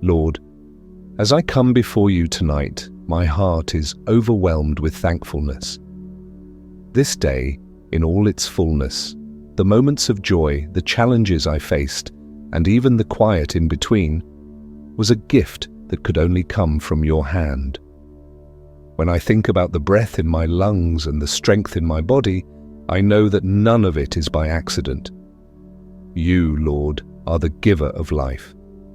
Lord, as I come before you tonight, my heart is overwhelmed with thankfulness. This day, in all its fullness, the moments of joy, the challenges I faced, and even the quiet in between, was a gift that could only come from your hand. When I think about the breath in my lungs and the strength in my body, I know that none of it is by accident. You, Lord, are the giver of life,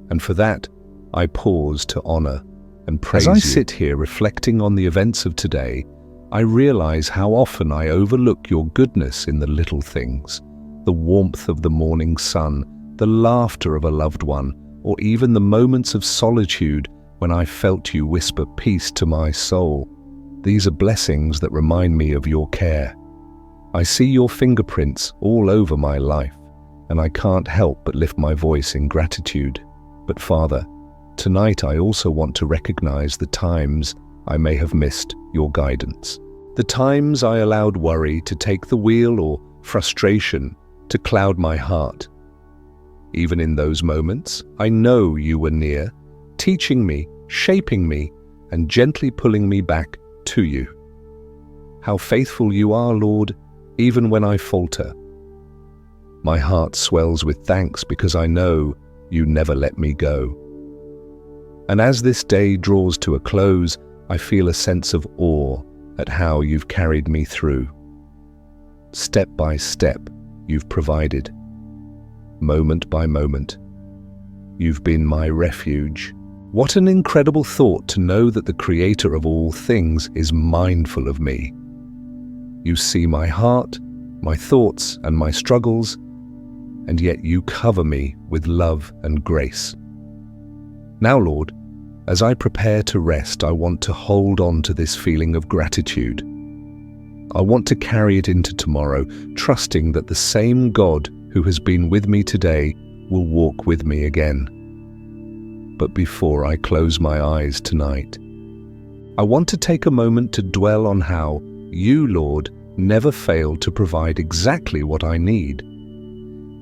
and for that, I pause to honor and praise you. As I sit here reflecting on the events of today, I realize how often I overlook your goodness in the little things, the warmth of the morning sun, the laughter of a loved one, or even the moments of solitude when I felt you whisper peace to my soul. These are blessings that remind me of your care. I see your fingerprints all over my life, and I can't help but lift my voice in gratitude. But Father, tonight I also want to recognize the times I may have missed your guidance. The times I allowed worry to take the wheel or frustration to cloud my heart. Even in those moments, I know you were near, teaching me, shaping me, and gently pulling me back to you. How faithful you are, Lord, even when I falter. My heart swells with thanks because I know you never let me go. And as this day draws to a close, I feel a sense of awe at how you've carried me through. Step by step, you've provided. Moment by moment, you've been my refuge. What an incredible thought to know that the Creator of all things is mindful of me. You see my heart, my thoughts, and my struggles, and yet you cover me with love and grace. Now, Lord, as I prepare to rest, I want to hold on to this feeling of gratitude. I want to carry it into tomorrow, trusting that the same God who has been with me today will walk with me again. But before I close my eyes tonight, I want to take a moment to dwell on how you, Lord, never fail to provide exactly what I need.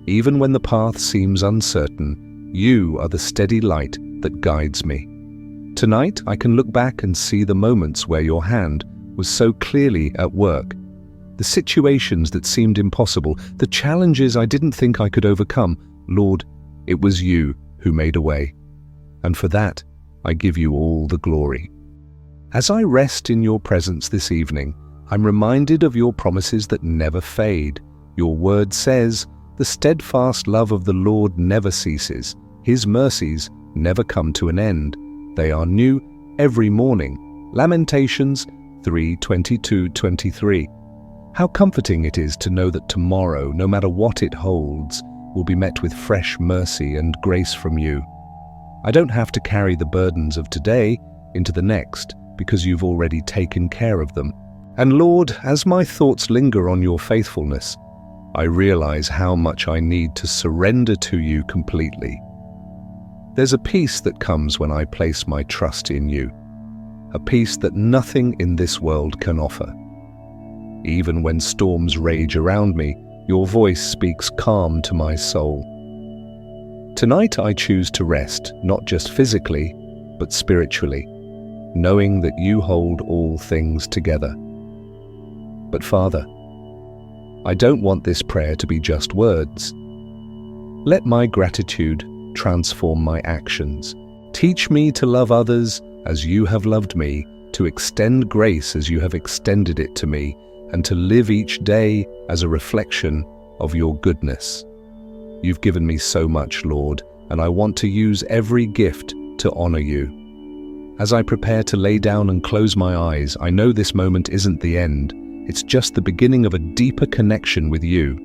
Even when the path seems uncertain, you are the steady light that guides me. Tonight, I can look back and see the moments where your hand was so clearly at work, the situations that seemed impossible, the challenges I didn't think I could overcome. Lord, it was you who made a way. And for that, I give you all the glory. As I rest in your presence this evening, I'm reminded of your promises that never fade. Your word says, "The steadfast love of the Lord never ceases. His mercies never come to an end. They are new every morning." Lamentations 3:22-23. How comforting it is to know that tomorrow, no matter what it holds, will be met with fresh mercy and grace from you. I don't have to carry the burdens of today into the next because you've already taken care of them. And Lord, as my thoughts linger on your faithfulness, I realize how much I need to surrender to you completely. There's a peace that comes when I place my trust in you, a peace that nothing in this world can offer. Even when storms rage around me, your voice speaks calm to my soul. Tonight I choose to rest, not just physically, but spiritually, knowing that you hold all things together. But Father, I don't want this prayer to be just words. Let my gratitude transform my actions. Teach me to love others as you have loved me, to extend grace as you have extended it to me, and to live each day as a reflection of your goodness. You've given me so much, Lord, and I want to use every gift to honor you. As I prepare to lay down and close my eyes, I know this moment isn't the end. It's just the beginning of a deeper connection with you.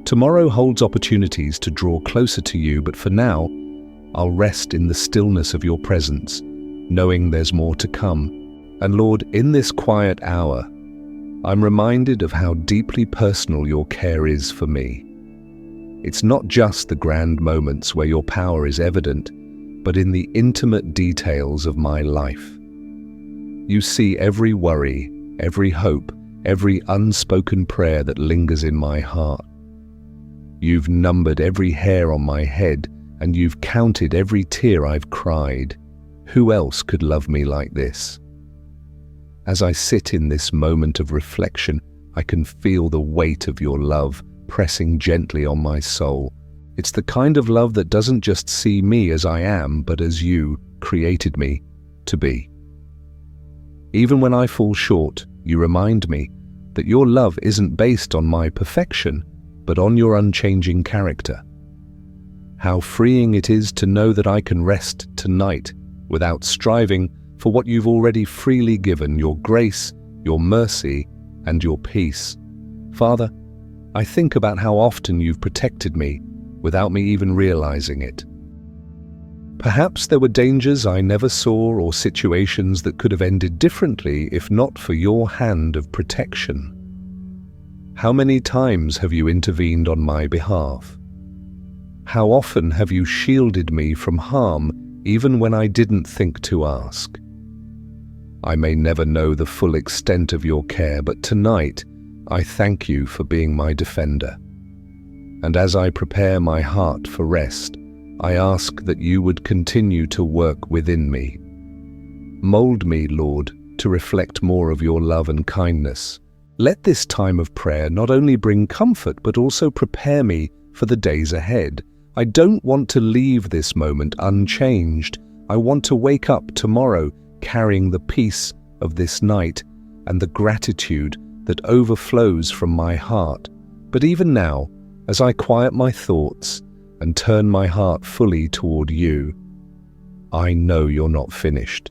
Tomorrow holds opportunities to draw closer to you, but for now, I'll rest in the stillness of your presence, knowing there's more to come. And Lord, in this quiet hour, I'm reminded of how deeply personal your care is for me. It's not just the grand moments where your power is evident, but in the intimate details of my life. You see every worry, every hope, every unspoken prayer that lingers in my heart. You've numbered every hair on my head, and you've counted every tear I've cried. Who else could love me like this? As I sit in this moment of reflection, I can feel the weight of your love pressing gently on my soul. It's the kind of love that doesn't just see me as I am, but as you created me to be. Even when I fall short, you remind me that your love isn't based on my perfection, but on your unchanging character. How freeing it is to know that I can rest tonight without striving for what you've already freely given, your grace, your mercy, and your peace. Father, I think about how often you've protected me without me even realizing it. Perhaps there were dangers I never saw or situations that could have ended differently if not for your hand of protection. How many times have you intervened on my behalf? How often have you shielded me from harm even when I didn't think to ask? I may never know the full extent of your care, but tonight I thank you for being my defender. And as I prepare my heart for rest, I ask that you would continue to work within me. Mold me, Lord, to reflect more of your love and kindness. Let this time of prayer not only bring comfort, but also prepare me for the days ahead. I don't want to leave this moment unchanged. I want to wake up tomorrow carrying the peace of this night and the gratitude that overflows from my heart. But even now, as I quiet my thoughts and turn my heart fully toward you, I know you're not finished.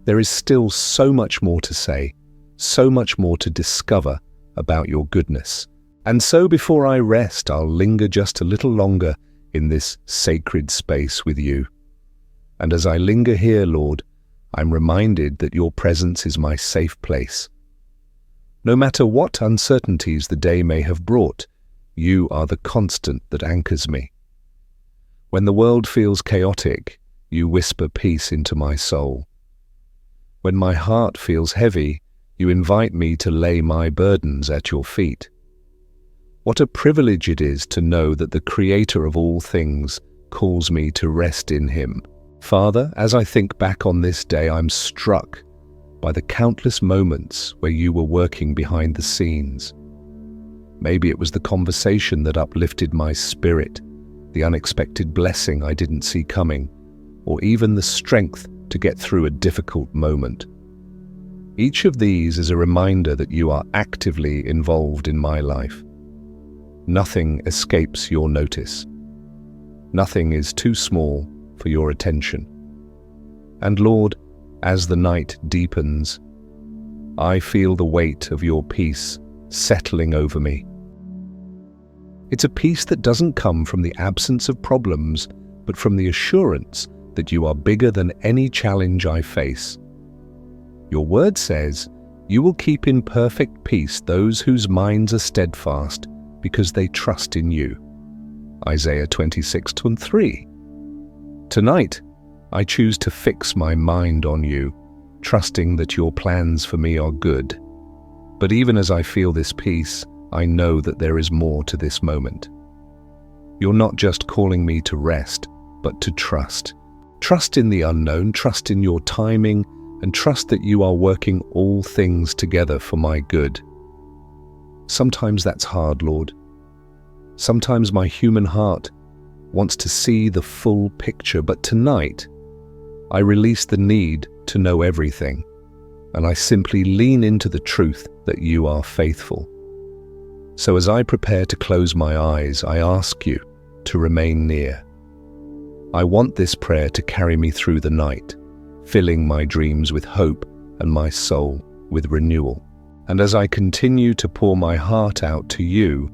There is still so much more to say, so much more to discover about your goodness. And so before I rest, I'll linger just a little longer in this sacred space with you. And as I linger here, Lord, I'm reminded that your presence is my safe place. No matter what uncertainties the day may have brought, you are the constant that anchors me. When the world feels chaotic, you whisper peace into my soul. When my heart feels heavy, you invite me to lay my burdens at your feet. What a privilege it is to know that the Creator of all things calls me to rest in Him. Father, as I think back on this day, I'm struck by the countless moments where you were working behind the scenes. Maybe it was the conversation that uplifted my spirit, the unexpected blessing I didn't see coming, or even the strength to get through a difficult moment. Each of these is a reminder that you are actively involved in my life. Nothing escapes your notice. Nothing is too small for your attention. And Lord, as the night deepens, I feel the weight of your peace settling over me. It's a peace that doesn't come from the absence of problems, but from the assurance that you are bigger than any challenge I face. Your word says, you will keep in perfect peace those whose minds are steadfast because they trust in you. Isaiah 26:3. Tonight, I choose to fix my mind on you, trusting that your plans for me are good. But even as I feel this peace, I know that there is more to this moment. You're not just calling me to rest, but to trust. Trust in the unknown, trust in your timing, and trust that you are working all things together for my good. Sometimes that's hard, Lord. Sometimes my human heart wants to see the full picture, but tonight, I release the need to know everything, and I simply lean into the truth that you are faithful. So as I prepare to close my eyes, I ask you to remain near. I want this prayer to carry me through the night, filling my dreams with hope and my soul with renewal. And as I continue to pour my heart out to you,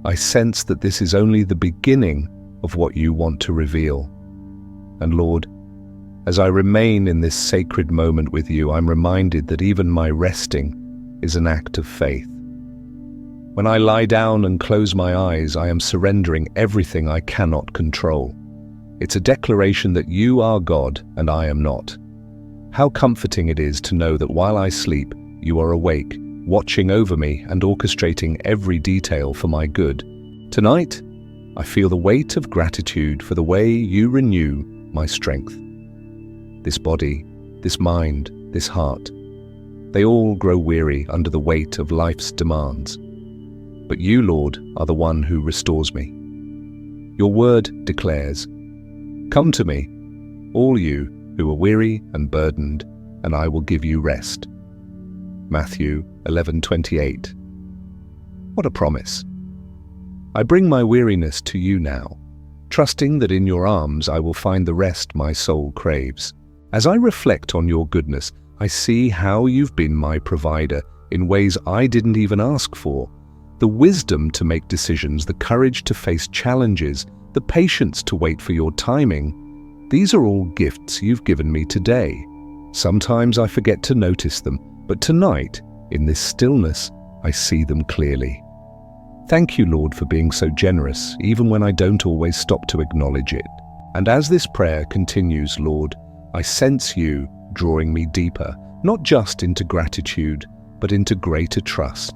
I sense that this is only the beginning of what you want to reveal. And Lord, as I remain in this sacred moment with you, I'm reminded that even my resting is an act of faith. When I lie down and close my eyes, I am surrendering everything I cannot control. It's a declaration that you are God and I am not. How comforting it is to know that while I sleep, you are awake, watching over me and orchestrating every detail for my good. Tonight, I feel the weight of gratitude for the way you renew my strength. This body, this mind, this heart, they all grow weary under the weight of life's demands. But you, Lord, are the one who restores me. Your word declares, "Come to me, all you who are weary and burdened, and I will give you rest." Matthew 11:28. What a promise. I bring my weariness to you now, trusting that in your arms I will find the rest my soul craves. As I reflect on your goodness, I see how you've been my provider in ways I didn't even ask for. The wisdom to make decisions, the courage to face challenges, the patience to wait for your timing. These are all gifts you've given me today. Sometimes I forget to notice them, but tonight, in this stillness, I see them clearly. Thank you, Lord, for being so generous, even when I don't always stop to acknowledge it. And as this prayer continues, Lord, I sense you drawing me deeper, not just into gratitude, but into greater trust.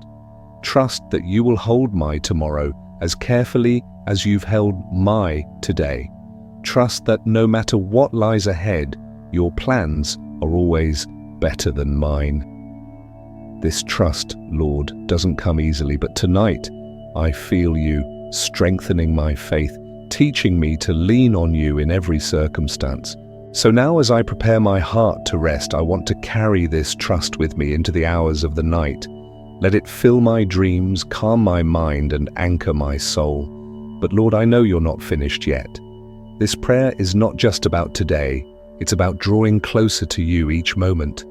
Trust that you will hold my tomorrow as carefully as you've held my today. Trust that no matter what lies ahead, your plans are always better than mine. This trust, Lord, doesn't come easily, but tonight I feel you strengthening my faith, teaching me to lean on you in every circumstance. So now as I prepare my heart to rest, I want to carry this trust with me into the hours of the night. Let it fill my dreams, calm my mind, and anchor my soul. But Lord, I know you're not finished yet. This prayer is not just about today, it's about drawing closer to you each moment.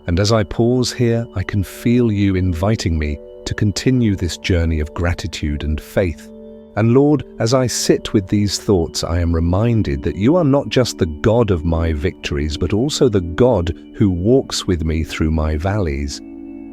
And as I pause here, I can feel you inviting me to continue this journey of gratitude and faith. And Lord, as I sit with these thoughts, I am reminded that you are not just the God of my victories, but also the God who walks with me through my valleys.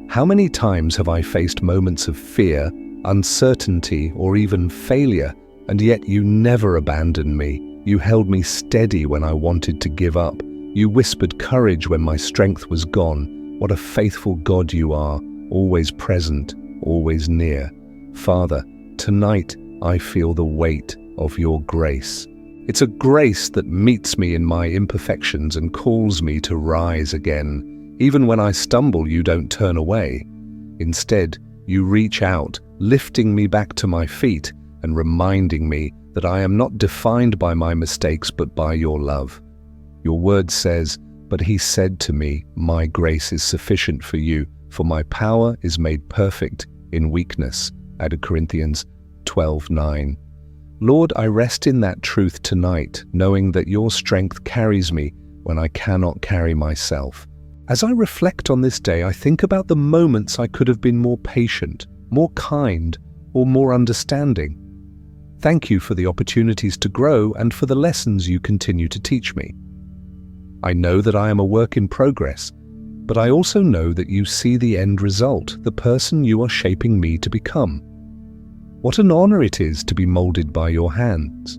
How many times have I faced moments of fear, uncertainty, or even failure, and yet you never abandoned me. You held me steady when I wanted to give up. You whispered courage when my strength was gone. What a faithful God you are, always present, always near. Father, tonight I feel the weight of your grace. It's a grace that meets me in my imperfections and calls me to rise again. Even when I stumble, you don't turn away. Instead, you reach out, lifting me back to my feet and reminding me that I am not defined by my mistakes but by your love. Your word says, "But he said to me, my grace is sufficient for you, for my power is made perfect in weakness." 2 Corinthians 12:9. Lord, I rest in that truth tonight, knowing that your strength carries me when I cannot carry myself. As I reflect on this day, I think about the moments I could have been more patient, more kind, or more understanding. Thank you for the opportunities to grow and for the lessons you continue to teach me. I know that I am a work in progress, but I also know that you see the end result, the person you are shaping me to become. What an honor it is to be molded by your hands.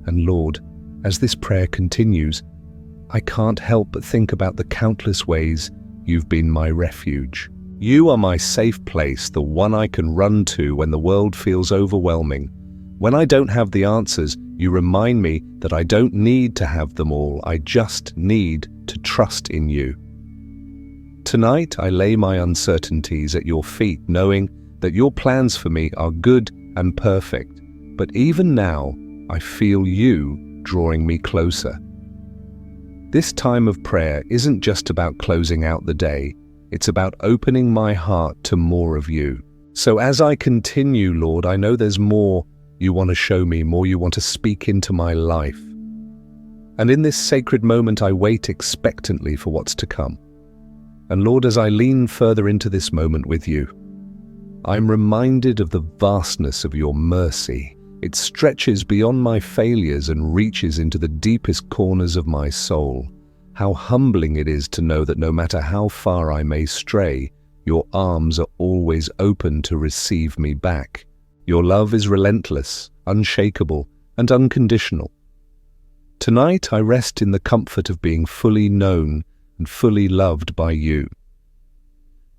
And Lord, as this prayer continues, I can't help but think about the countless ways you've been my refuge. You are my safe place, the one I can run to when the world feels overwhelming. When I don't have the answers, you remind me that I don't need to have them all. I just need to trust in you. Tonight, I lay my uncertainties at your feet, knowing that your plans for me are good and perfect. But even now, I feel you drawing me closer. This time of prayer isn't just about closing out the day. It's about opening my heart to more of you. So as I continue, Lord, I know there's more you want to show me, more you want to speak into my life. And in this sacred moment, I wait expectantly for what's to come. And Lord, as I lean further into this moment with you, I'm reminded of the vastness of your mercy. It stretches beyond my failures and reaches into the deepest corners of my soul. How humbling it is to know that no matter how far I may stray, your arms are always open to receive me back. Your love is relentless, unshakable, and unconditional. Tonight I rest in the comfort of being fully known and fully loved by you.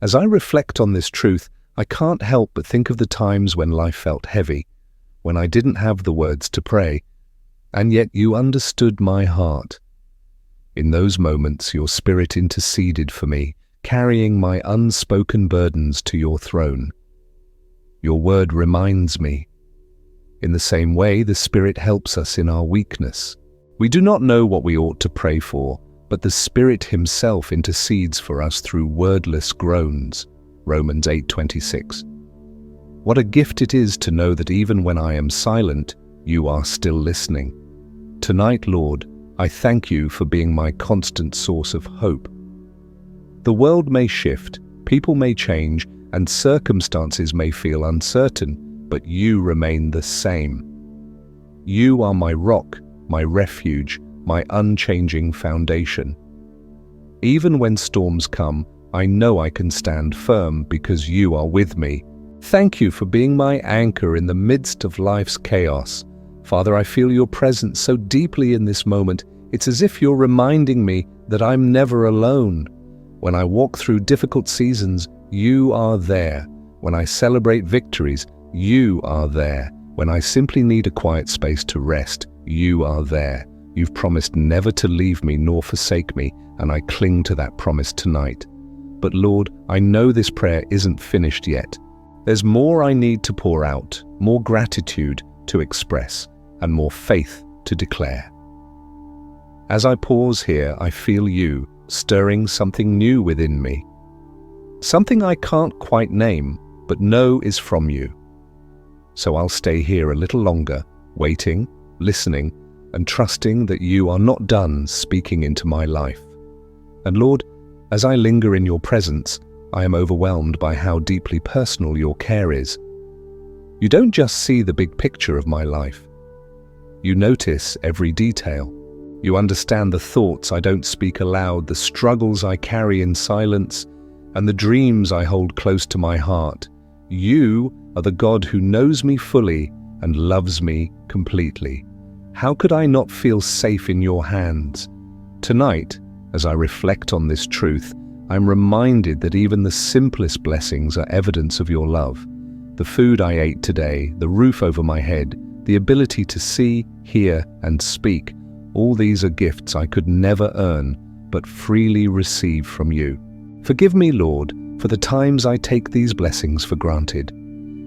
As I reflect on this truth, I can't help but think of the times when life felt heavy, when I didn't have the words to pray, and yet you understood my heart. In those moments, your Spirit interceded for me, carrying my unspoken burdens to your throne. Your word reminds me. In the same way, the Spirit helps us in our weakness. We do not know what we ought to pray for, but the Spirit himself intercedes for us through wordless groans. Romans 8:26. What a gift it is to know that even when I am silent, you are still listening. Tonight, Lord, I thank you for being my constant source of hope. The world may shift, people may change, and circumstances may feel uncertain, but you remain the same. You are my rock, my refuge, my unchanging foundation. Even when storms come, I know I can stand firm because you are with me. Thank you for being my anchor in the midst of life's chaos. Father, I feel your presence so deeply in this moment. It's as if you're reminding me that I'm never alone. When I walk through difficult seasons, you are there. When I celebrate victories, you are there. When I simply need a quiet space to rest, you are there. You've promised never to leave me nor forsake me, and I cling to that promise tonight. But Lord, I know this prayer isn't finished yet. There's more I need to pour out, more gratitude to express, and more faith to declare. As I pause here, I feel you stirring something new within me. Something I can't quite name, but know is from you. So I'll stay here a little longer, waiting, listening, and trusting that you are not done speaking into my life. And Lord, as I linger in your presence, I am overwhelmed by how deeply personal your care is. You don't just see the big picture of my life. You notice every detail. You understand the thoughts I don't speak aloud, the struggles I carry in silence, and the dreams I hold close to my heart. You are the God who knows me fully and loves me completely. How could I not feel safe in your hands? Tonight, as I reflect on this truth, I'm reminded that even the simplest blessings are evidence of your love. The food I ate today, the roof over my head, the ability to see, hear, and speak, all these are gifts I could never earn, but freely receive from you. Forgive me, Lord, for the times I take these blessings for granted.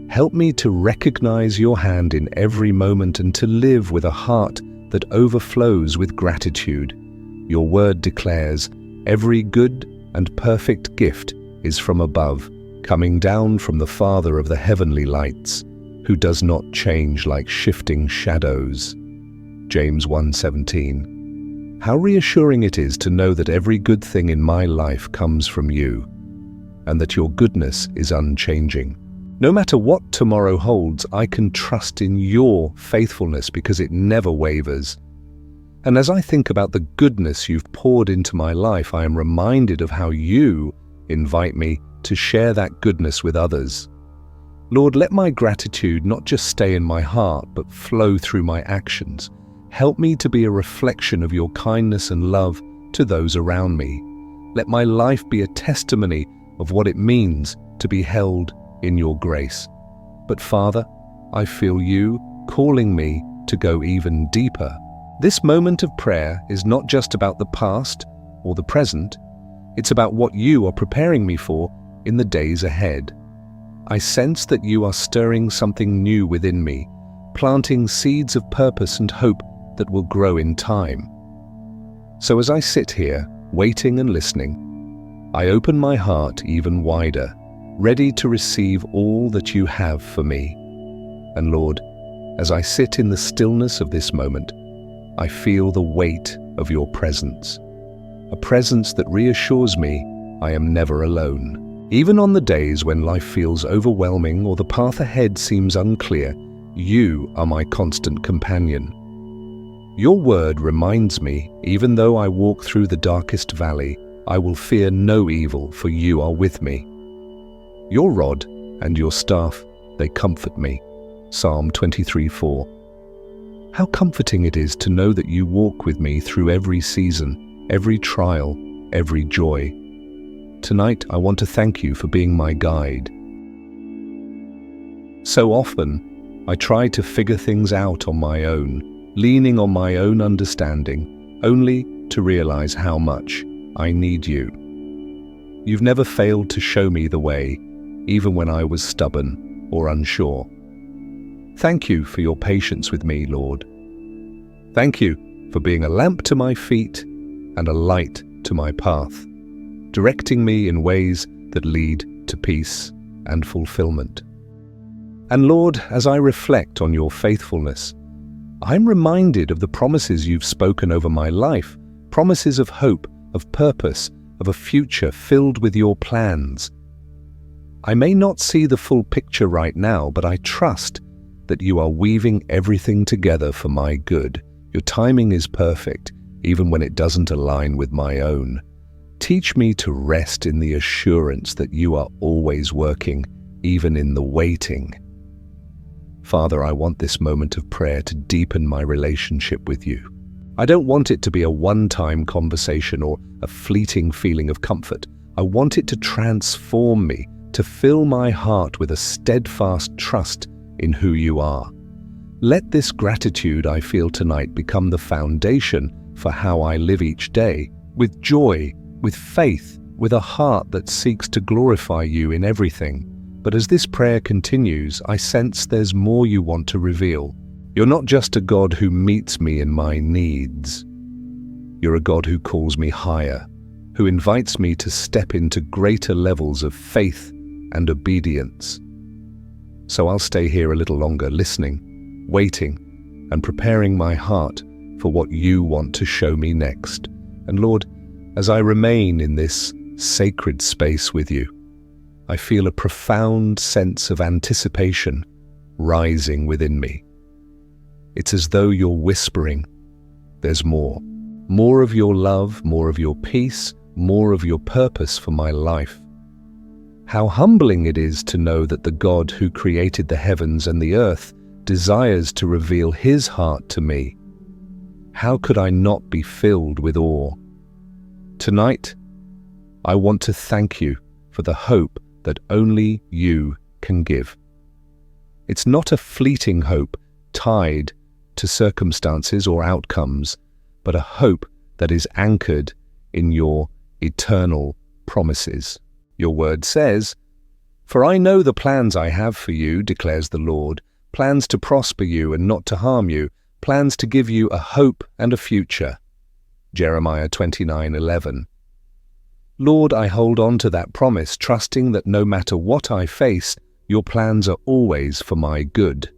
Help me to recognize your hand in every moment and to live with a heart that overflows with gratitude. Your word declares, every good and perfect gift is from above, coming down from the Father of the heavenly lights, who does not change like shifting shadows. James 1:17. How reassuring it is to know that every good thing in my life comes from you, and that your goodness is unchanging. No matter what tomorrow holds, I can trust in your faithfulness because it never wavers. And as I think about the goodness you've poured into my life, I am reminded of how you invite me to share that goodness with others. Lord, let my gratitude not just stay in my heart, but flow through my actions. Help me to be a reflection of your kindness and love to those around me. Let my life be a testimony of what it means to be held in your grace. But Father, I feel you calling me to go even deeper. This moment of prayer is not just about the past or the present, it's about what you are preparing me for in the days ahead. I sense that you are stirring something new within me, planting seeds of purpose and hope that will grow in time. So as I sit here, waiting and listening, I open my heart even wider, ready to receive all that you have for me. And Lord, as I sit in the stillness of this moment, I feel the weight of your presence, a presence that reassures me I am never alone. Even on the days when life feels overwhelming or the path ahead seems unclear, you are my constant companion. Your word reminds me, even though I walk through the darkest valley, I will fear no evil, for you are with me. Your rod and your staff, they comfort me. Psalm 23:4. How comforting it is to know that you walk with me through every season, every trial, every joy. Tonight, I want to thank you for being my guide. So often, I try to figure things out on my own, leaning on my own understanding, only to realize how much I need you. You've never failed to show me the way, even when I was stubborn or unsure. Thank you for your patience with me, Lord. Thank you for being a lamp to my feet and a light to my path, directing me in ways that lead to peace and fulfillment. And Lord, as I reflect on your faithfulness, I'm reminded of the promises you've spoken over my life, promises of hope, of purpose, of a future filled with your plans. I may not see the full picture right now, but I trust that you are weaving everything together for my good. Your timing is perfect, even when it doesn't align with my own. Teach me to rest in the assurance that you are always working, even in the waiting. Father, I want this moment of prayer to deepen my relationship with you. I don't want it to be a one-time conversation or a fleeting feeling of comfort. I want it to transform me, to fill my heart with a steadfast trust in who you are. Let this gratitude I feel tonight become the foundation for how I live each day, with joy, with faith, with a heart that seeks to glorify you in everything. But as this prayer continues, I sense there's more you want to reveal. You're not just a God who meets me in my needs. You're a God who calls me higher, who invites me to step into greater levels of faith and obedience. So I'll stay here a little longer, listening, waiting, and preparing my heart for what you want to show me next. And Lord, as I remain in this sacred space with you, I feel a profound sense of anticipation rising within me. It's as though you're whispering, there's more. More of your love, more of your peace, more of your purpose for my life. How humbling it is to know that the God who created the heavens and the earth desires to reveal his heart to me. How could I not be filled with awe? Tonight, I want to thank you for the hope that only you can give. It's not a fleeting hope tied to circumstances or outcomes, but a hope that is anchored in your eternal promises. Your word says, "For I know the plans I have for you, declares the Lord, plans to prosper you and not to harm you, plans to give you a hope and a future." Jeremiah 29:11. Lord, I hold on to that promise, trusting that no matter what I face, your plans are always for my good.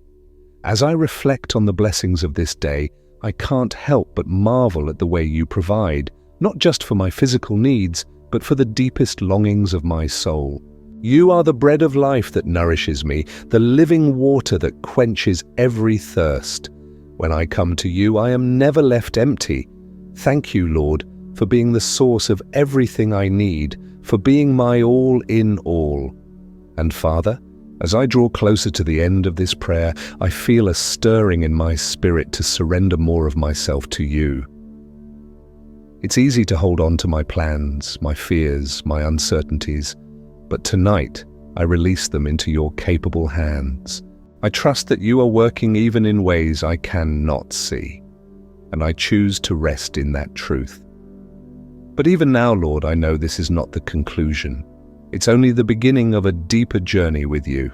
As I reflect on the blessings of this day, I can't help but marvel at the way you provide, not just for my physical needs, but for the deepest longings of my soul. You are the bread of life that nourishes me, the living water that quenches every thirst. When I come to you, I am never left empty. Thank you, Lord, for being the source of everything I need, for being my all in all. And Father, as I draw closer to the end of this prayer, I feel a stirring in my spirit to surrender more of myself to you. It's easy to hold on to my plans, my fears, my uncertainties, but tonight I release them into your capable hands. I trust that you are working even in ways I cannot see, and I choose to rest in that truth. But even now, Lord, I know this is not the conclusion. It's only the beginning of a deeper journey with you.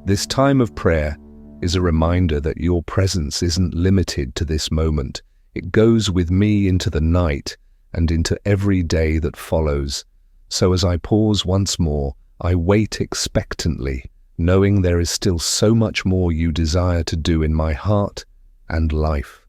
This time of prayer is a reminder that your presence isn't limited to this moment. It goes with me into the night and into every day that follows. So as I pause once more, I wait expectantly, knowing there is still so much more you desire to do in my heart and life.